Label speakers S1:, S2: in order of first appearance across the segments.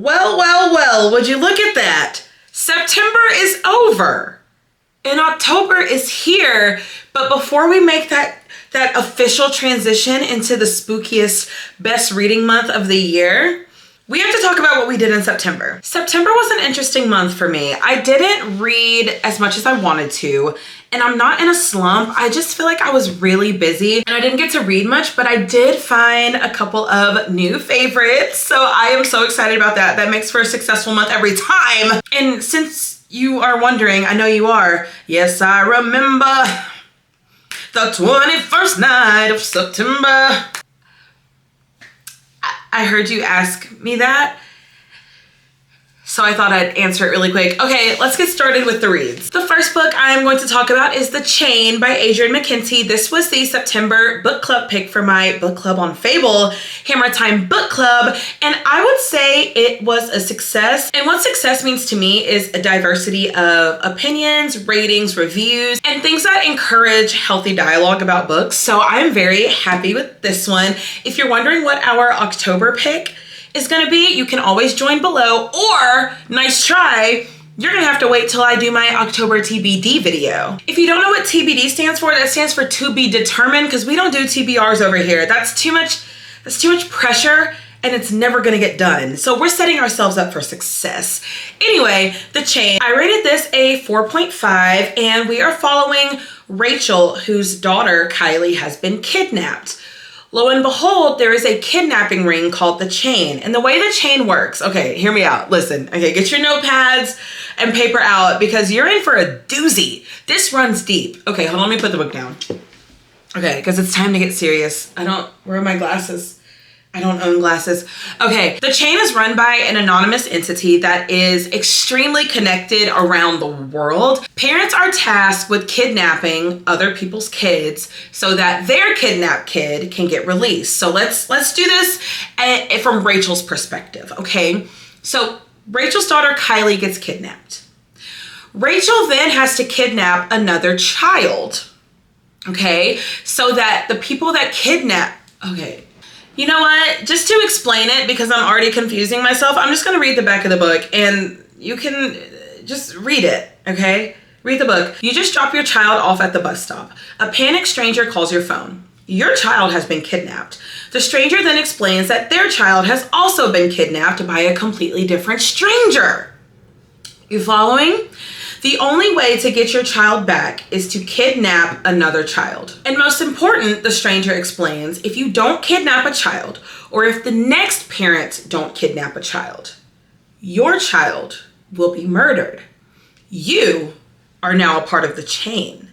S1: Well, well, well, would you look at that? September is over and October is here. But before we make that official transition into the spookiest, best reading month of the year, we have to talk about what we did in September. September was an interesting month for me. I didn't read as much as I wanted to, and I'm not in a slump. I just feel like I was really busy and I didn't get to read much, but I did find a couple of new favorites. So I am so excited about that. That makes for a successful month every time. And since you are wondering, I know you are, yes, I remember the 21st night of September. I heard you ask me that, so I thought I'd answer it really quick. Okay, let's get started with the reads. The first book I'm going to talk about is The Chain by Adrienne McKenty. This was the September book club pick for my book club on Fable, Hammer Time Book Club, and I would say it was a success. And what success means to me is a diversity of opinions, ratings, reviews, and things that encourage healthy dialogue about books. So I'm very happy with this one. If you're wondering what our October pick is gonna be, you can always join below, or nice try, you're gonna have to wait till I do my October TBD video. If you don't know what TBD stands for, that stands for to be determined, because we don't do TBRs over here. That's too much pressure and it's never gonna get done. So we're setting ourselves up for success. Anyway, The Chain. I rated this a 4.5 and we are following Rachel, whose daughter Kylie has been kidnapped. Lo and behold, there is a kidnapping ring called The Chain. And the way The Chain works, okay, hear me out, listen. Okay, get your notepads and paper out because you're in for a doozy. This runs deep. Okay, hold on, let me put the book down. Okay, because it's time to get serious. Where are my glasses? I don't own glasses. Okay, The Chain is run by an anonymous entity that is extremely connected around the world. Parents are tasked with kidnapping other people's kids so that their kidnapped kid can get released. So let's do this from Rachel's perspective, okay? So Rachel's daughter Kylie gets kidnapped. Rachel then has to kidnap another child, okay? So that the people that kidnap, okay, you know what? Just to explain it, because I'm already confusing myself, I'm just going to read the back of the book and you can just read it, okay? Read the book. You just drop your child off at the bus stop. A panicked stranger calls your phone. Your child has been kidnapped. The stranger then explains that their child has also been kidnapped by a completely different stranger. You following? The only way to get your child back is to kidnap another child. And most important, the stranger explains, if you don't kidnap a child, or if the next parent don't kidnap a child, your child will be murdered. You are now a part of the chain.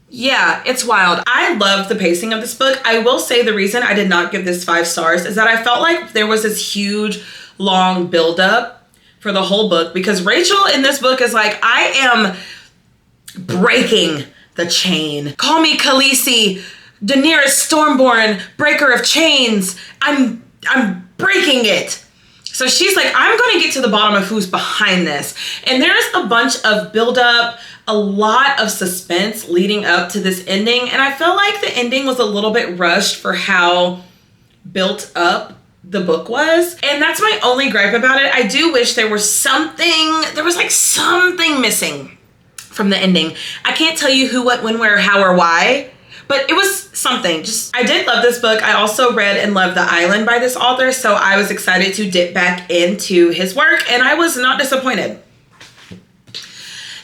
S1: Yeah, it's wild. I love the pacing of this book. I will say the reason I did not give this 5 stars is that I felt like there was this huge, long buildup for the whole book, because Rachel in this book is like, I am breaking the chain. Call me Khaleesi, Daenerys Stormborn, breaker of chains. I'm breaking it. So she's like, I'm gonna get to the bottom of who's behind this. And there's a bunch of buildup, a lot of suspense leading up to this ending. And I feel like the ending was a little bit rushed for how built up the book was. And that's my only gripe about it. I do wish there was something missing from the ending. I can't tell you who, what, when, where, how, or why, but it was something. I did love this book. I also read and loved The Island by this author, so I was excited to dip back into his work, and I was not disappointed.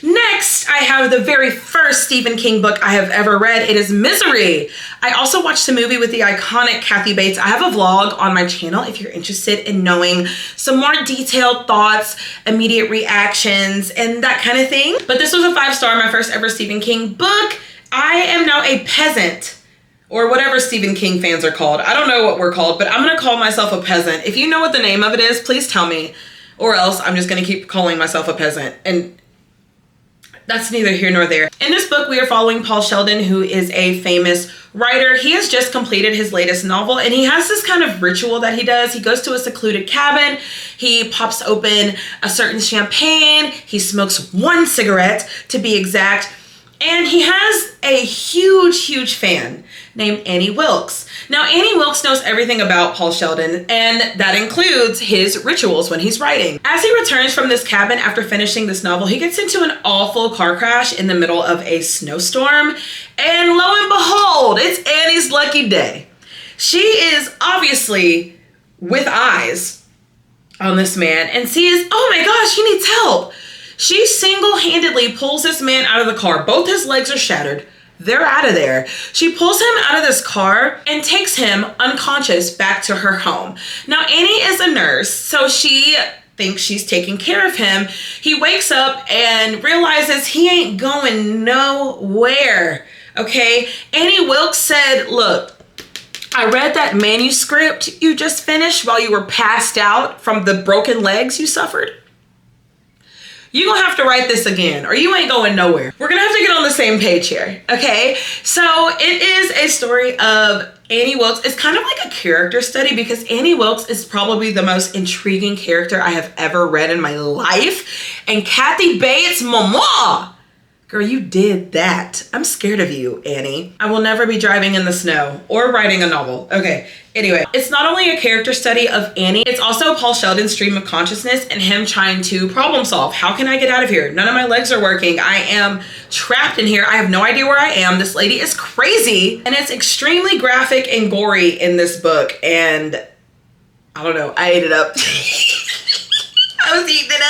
S1: Next, I have the very first Stephen King book I have ever read. It is Misery. I also watched the movie with the iconic Kathy Bates. I have a vlog on my channel if you're interested in knowing some more detailed thoughts, immediate reactions, and that kind of thing. But this was a 5-star, my first ever Stephen King book. I am now a peasant, or whatever Stephen King fans are called. I don't know what we're called, but I'm gonna call myself a peasant. If you know what the name of it is, please tell me, or else I'm just gonna keep calling myself a peasant. And that's neither here nor there. In this book, we are following Paul Sheldon, who is a famous writer. He has just completed his latest novel, and he has this kind of ritual that he does. He goes to a secluded cabin, he pops open a certain champagne, he smokes 1 cigarette to be exact, And he has a huge fan named Annie Wilkes. Now, Annie Wilkes knows everything about Paul Sheldon, and that includes his rituals when he's writing. As he returns from this cabin after finishing this novel, he gets into an awful car crash in the middle of a snowstorm, and lo and behold, it's Annie's lucky day. She is obviously with eyes on this man and sees, oh my gosh, he needs help. She single-handedly pulls this man out of the car. Both his legs are shattered. They're out of there. She pulls him out of this car and takes him unconscious back to her home. Now, Annie is a nurse, so she thinks she's taking care of him. He wakes up and realizes he ain't going nowhere, okay? Annie Wilkes said, look, I read that manuscript you just finished while you were passed out from the broken legs you suffered. You're gonna have to write this again or you ain't going nowhere. We're gonna have to get on the same page here, okay? So it is a story of Annie Wilkes. It's kind of like a character study because Annie Wilkes is probably the most intriguing character I have ever read in my life. And Kathy Bates, mama, girl, you did that. I'm scared of you, Annie. I will never be driving in the snow or writing a novel. Okay, anyway, it's not only a character study of Annie, it's also Paul Sheldon's stream of consciousness and him trying to problem solve. How can I get out of here? None of my legs are working. I am trapped in here. I have no idea where I am. This lady is crazy. And it's extremely graphic and gory in this book. And I don't know, I ate it up. I was eating it up.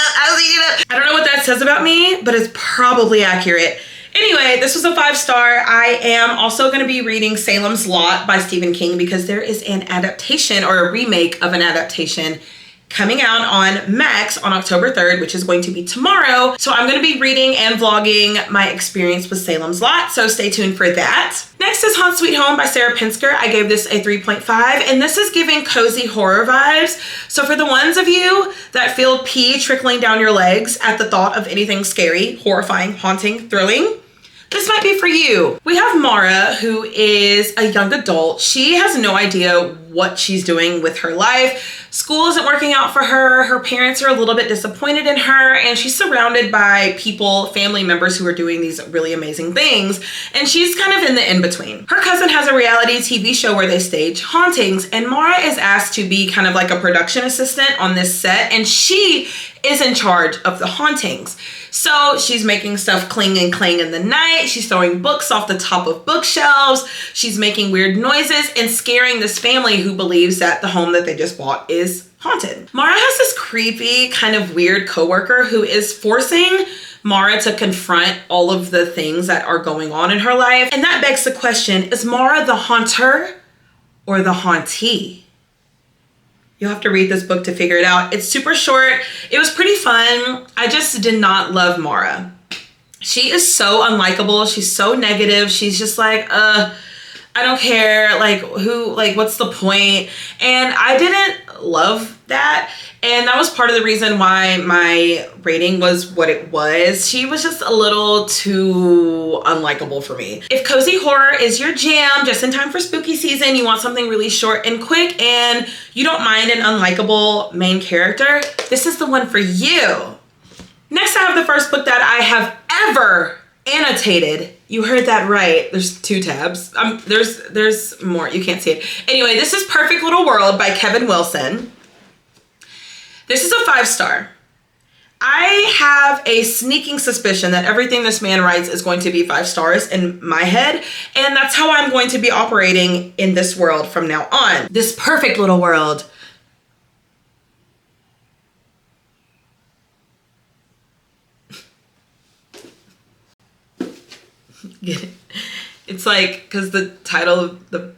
S1: I don't know what that says about me, but it's probably accurate. Anyway, this was a 5-star. I am also going to be reading Salem's Lot by Stephen King because there is an adaptation or a remake of an adaptation coming out on Max on October 3rd, which is going to be tomorrow. So I'm going to be reading and vlogging my experience with Salem's Lot, so stay tuned for that. Next is Haunt Sweet Home by Sarah Pinsker. I gave this a 3.5, and this is giving cozy horror vibes. So for the ones of you that feel pee trickling down your legs at the thought of anything scary, horrifying, haunting, thrilling, this might be for you. We have Mara, who is a young adult. She has no idea what she's doing with her life. School isn't working out for her. Her parents are a little bit disappointed in her, and she's surrounded by people, family members who are doing these really amazing things, and she's kind of in the in-between. Her cousin has a reality TV show where they stage hauntings, and Mara is asked to be kind of like a production assistant on this set, and she is in charge of the hauntings. So she's making stuff cling and clang in the night. She's throwing books off the top of bookshelves. She's making weird noises and scaring this family who believes that the home that they just bought is haunted. Mara has this creepy, kind of weird coworker who is forcing Mara to confront all of the things that are going on in her life. And that begs the question, is Mara the haunter or the hauntee? You'll have to read this book to figure it out. It's super short. It was pretty fun. I just did not love Mara. She is so unlikable. She's so negative. She's just like, I don't care. Like, what's the point? And I didn't love that. And that was part of the reason why my rating was what it was. She was just a little too unlikable for me. If cozy horror is your jam, just in time for spooky season, you want something really short and quick, and you don't mind an unlikable main character, this is the one for you. Next, I have the first book that I have ever annotated. You heard that right. There's 2 tabs. There's more. You can't see it. Anyway, this is Perfect Little World by Kevin Wilson. This is a 5-star. I have a sneaking suspicion that everything this man writes is going to be 5 stars in my head, and that's how I'm going to be operating in this world from now on. This perfect little world. Get it? It's like, because the title of the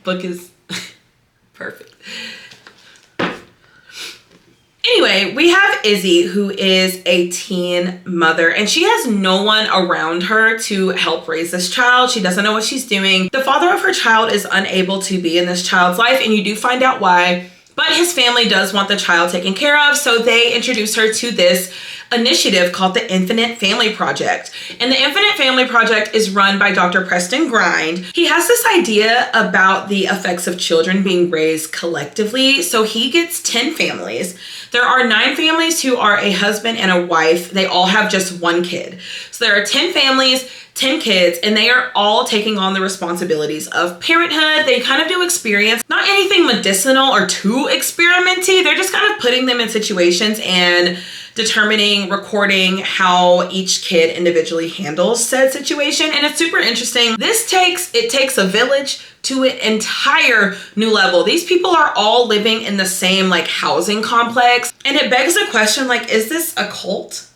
S1: book is perfect. Anyway, we have Izzy, who is a teen mother, and she has no one around her to help raise this child. She doesn't know what she's doing. The father of her child is unable to be in this child's life, and you do find out why, but his family does want the child taken care of, so they introduce her to this initiative called the Infinite Family Project. And the Infinite Family Project is run by Dr. Preston Grind. He has this idea about the effects of children being raised collectively. So he gets 10 families. There are 9 families who are a husband and a wife. They all have just 1 kid. So there are 10 families. 10 kids, and they are all taking on the responsibilities of parenthood. They kind of do experience, not anything medicinal or too experimenty. They're just kind of putting them in situations and determining, recording how each kid individually handles said situation. And it's super interesting. It takes a village to an entire new level. These people are all living in the same like housing complex. And it begs the question, like, is this a cult?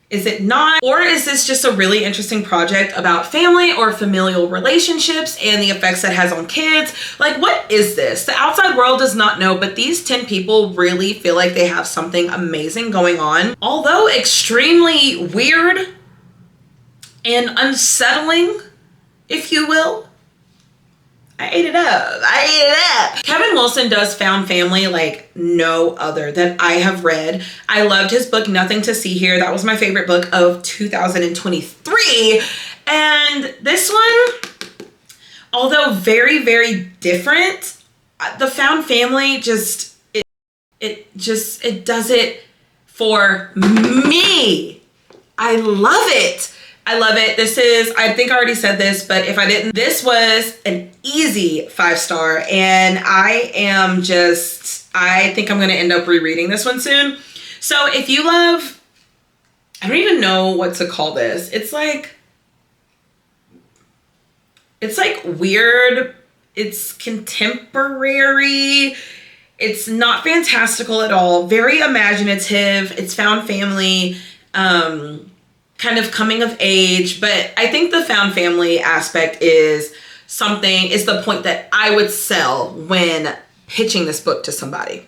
S1: Is it not? Or is this just a really interesting project about family or familial relationships and the effects it has on kids? Like, what is this? The outside world does not know, but these 10 people really feel like they have something amazing going on. Although extremely weird and unsettling, if you will. I ate it up. Kevin Wilson does found family like no other that I have read. I loved his book, Nothing to See Here. That was my favorite book of 2023. And this one, although very, very different, the found family it does it for me. I love it. I love it. I think I already said this, but if I didn't, this was an easy 5-star. And I think I'm going to end up rereading this one soon. So if you love, I don't even know what to call this. It's like weird. It's contemporary. It's not fantastical at all. Very imaginative. It's found family. Kind of coming of age, but I think the found family aspect is the point that I would sell when pitching this book to somebody.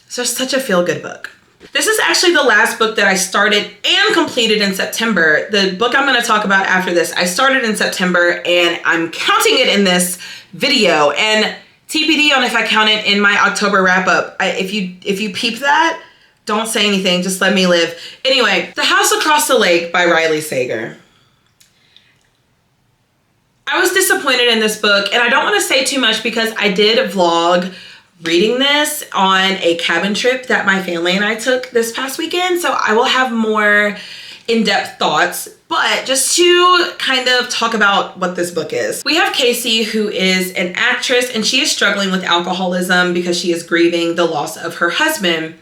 S1: So it's such a feel-good book. This is actually the last book that I started and completed in September. The book I'm going to talk about after this, I started in September and I'm counting it in this video, and TBD on if I count it in my October wrap-up. If you peep that, don't say anything, just let me live. Anyway, The House Across the Lake by Riley Sager. I was disappointed in this book, and I don't want to say too much because I did vlog reading this on a cabin trip that my family and I took this past weekend, so I will have more in-depth thoughts. But just to kind of talk about what this book is. We have Casey, who is an actress, and she is struggling with alcoholism because she is grieving the loss of her husband.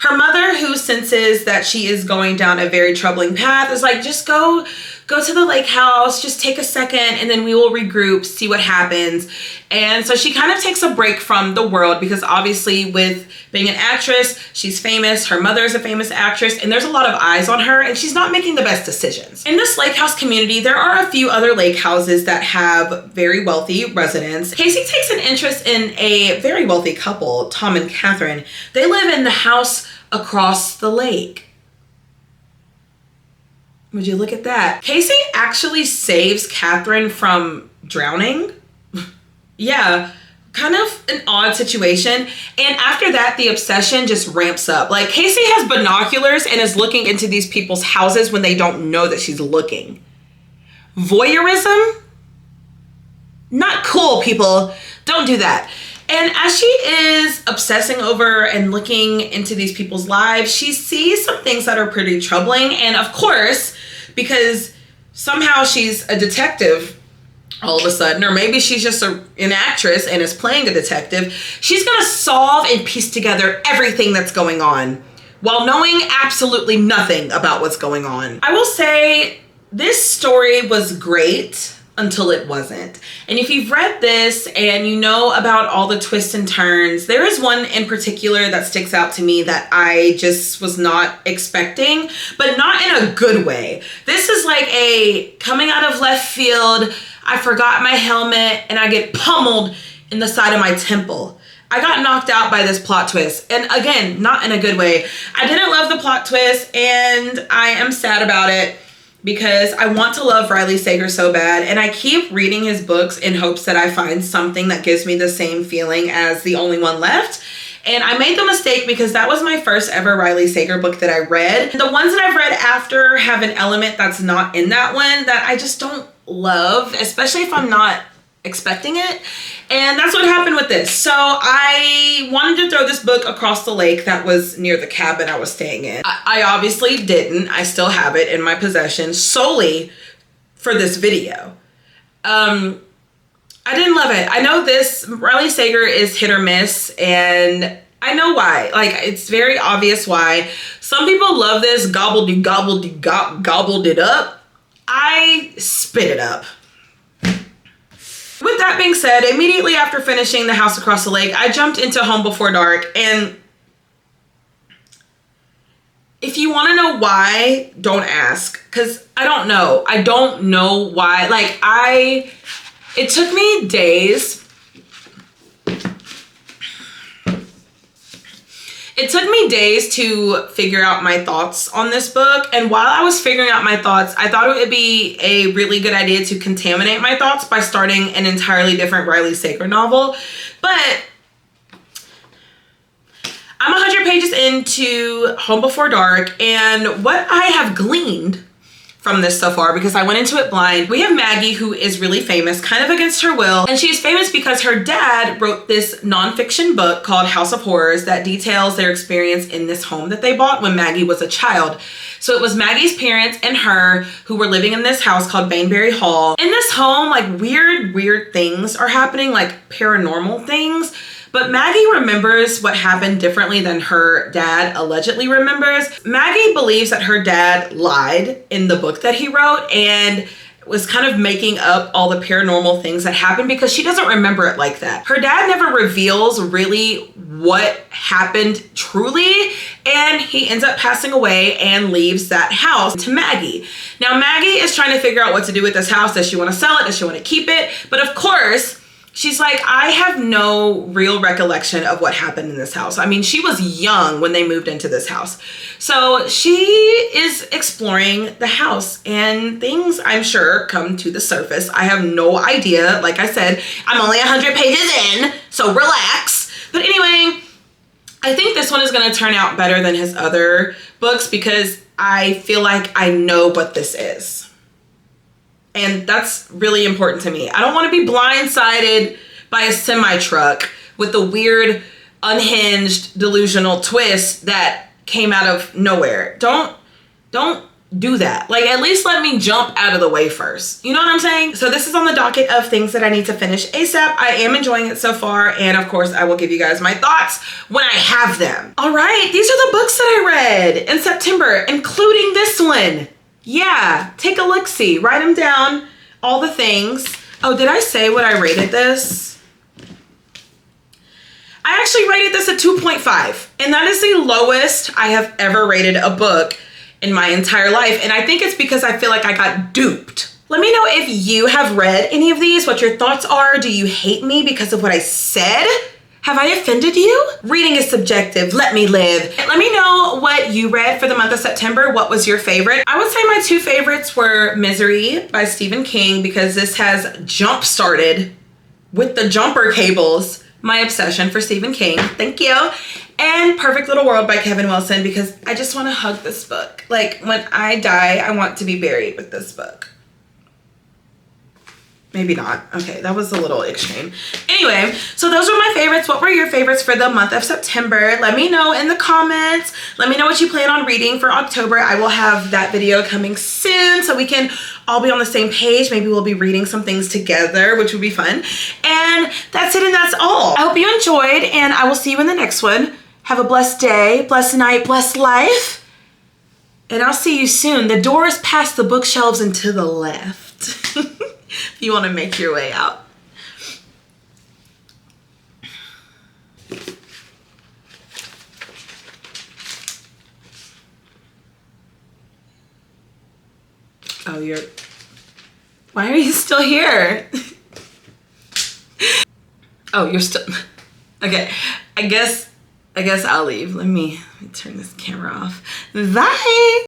S1: Her mother, who senses that she is going down a very troubling path, is like, just go to the lake house, just take a second, and then we will regroup, see what happens. And so she kind of takes a break from the world because obviously with being an actress, she's famous, her mother is a famous actress, and there's a lot of eyes on her, and she's not making the best decisions. In this lake house community, there are a few other lake houses that have very wealthy residents. Casey takes an interest in a very wealthy couple, Tom and Catherine. They live in the house across the lake. Would you look at that? Casey actually saves Catherine from drowning. Yeah, kind of an odd situation. And after that, the obsession just ramps up. Like, Casey has binoculars and is looking into these people's houses when they don't know that she's looking. Voyeurism? Not cool, people. Don't do that. And as she is obsessing over and looking into these people's lives, she sees some things that are pretty troubling. And of course, because somehow she's a detective all of a sudden, or maybe she's just an actress and is playing a detective, she's gonna solve and piece together everything that's going on while knowing absolutely nothing about what's going on. I will say this story was great until it wasn't. And if you've read this and you know about all the twists and turns, there is one in particular that sticks out to me that I just was not expecting, but not in a good way. This is like a coming out of left field, I forgot my helmet and I get pummeled in the side of my temple. I got knocked out by this plot twist. And again, not in a good way. I didn't love the plot twist and I am sad about it, because I want to love Riley Sager so bad, and I keep reading his books in hopes that I find something that gives me the same feeling as The Only One Left. And I made the mistake because that was my first ever Riley Sager book that I read. The ones that I've read after have an element that's not in that one that I just don't love, especially if I'm not expecting it. And that's what happened with this. So I wanted to throw this book across the lake that was near the cabin I was staying in. I obviously didn't. I still have it in my possession solely for this video. I didn't love it. I know this Riley Sager is hit or miss, and I know why. Like, it's very obvious why. Some people love this gobbled it up. I spit it up. With that being said, immediately after finishing The House Across the Lake, I jumped into Home Before Dark, and if you want to know why, don't ask, because I don't know. I don't know why. Like, it took me days. It took me days to figure out my thoughts on this book. And while I was figuring out my thoughts, I thought it would be a really good idea to contaminate my thoughts by starting an entirely different Riley Sager novel. But I'm 100 pages into Home Before Dark, and what I have gleaned from this so far, because I went into it blind, we have Maggie, who is really famous, kind of against her will, and she's famous because her dad wrote this nonfiction book called House of Horrors that details their experience in this home that they bought when Maggie was a child. So it was Maggie's parents and her who were living in this house called Bainbury Hall. In this home, like, weird things are happening, like paranormal things. But Maggie remembers what happened differently than her dad allegedly remembers. Maggie believes that her dad lied in the book that he wrote and was kind of making up all the paranormal things that happened because she doesn't remember it like that. Her dad never reveals really what happened truly, and he ends up passing away and leaves that house to Maggie. Now, Maggie is trying to figure out what to do with this house. Does she want to sell it? Does she want to keep it? But of course, she's like, I have no real recollection of what happened in this house. I mean, she was young when they moved into this house. So she is exploring the house, and things, I'm sure, come to the surface. I have no idea. Like I said, I'm only 100 pages in, so relax. But anyway, I think this one is going to turn out better than his other books because I feel like I know what this is. And that's really important to me. I don't want to be blindsided by a semi-truck with the weird, unhinged, delusional twist that came out of nowhere. Don't do that. Like, at least let me jump out of the way first. You know what I'm saying? So this is on the docket of things that I need to finish ASAP. I am enjoying it so far. And of course, I will give you guys my thoughts when I have them. All right, these are the books that I read in September, including this one. Yeah, take a look-see, write them down, all the things. Oh, did I say what I rated this? I actually rated this a 2.5, and that is the lowest I have ever rated a book in my entire life, and I think it's because I feel like I got duped. Let me know if you have read any of these, what your thoughts are. Do you hate me because of what I said? Have I offended you? Reading is subjective. Let me live. Let me know what you read for the month of September. What was your favorite? I would say my two favorites were Misery by Stephen King, because this has jump-started with the jumper cables my obsession for Stephen King. Thank you. And Perfect Little World by Kevin Wilson, because I just want to hug this book. Like, when I die, I want to be buried with this book. Maybe not. Okay, that was a little extreme. Anyway, so those were my favorites. What were your favorites for the month of September? Let me know in the comments. Let me know what you plan on reading for October. I will have that video coming soon so we can all be on the same page. Maybe we'll be reading some things together, which would be fun. And that's it, and that's all. I hope you enjoyed, and I will see you in the next one. Have a blessed day, blessed night, blessed life. And I'll see you soon. The door is past the bookshelves and to the left. If you want to make your way out. Oh, why are you still here? Oh, you're still, okay. I guess I'll leave. Let me turn this camera off. Bye.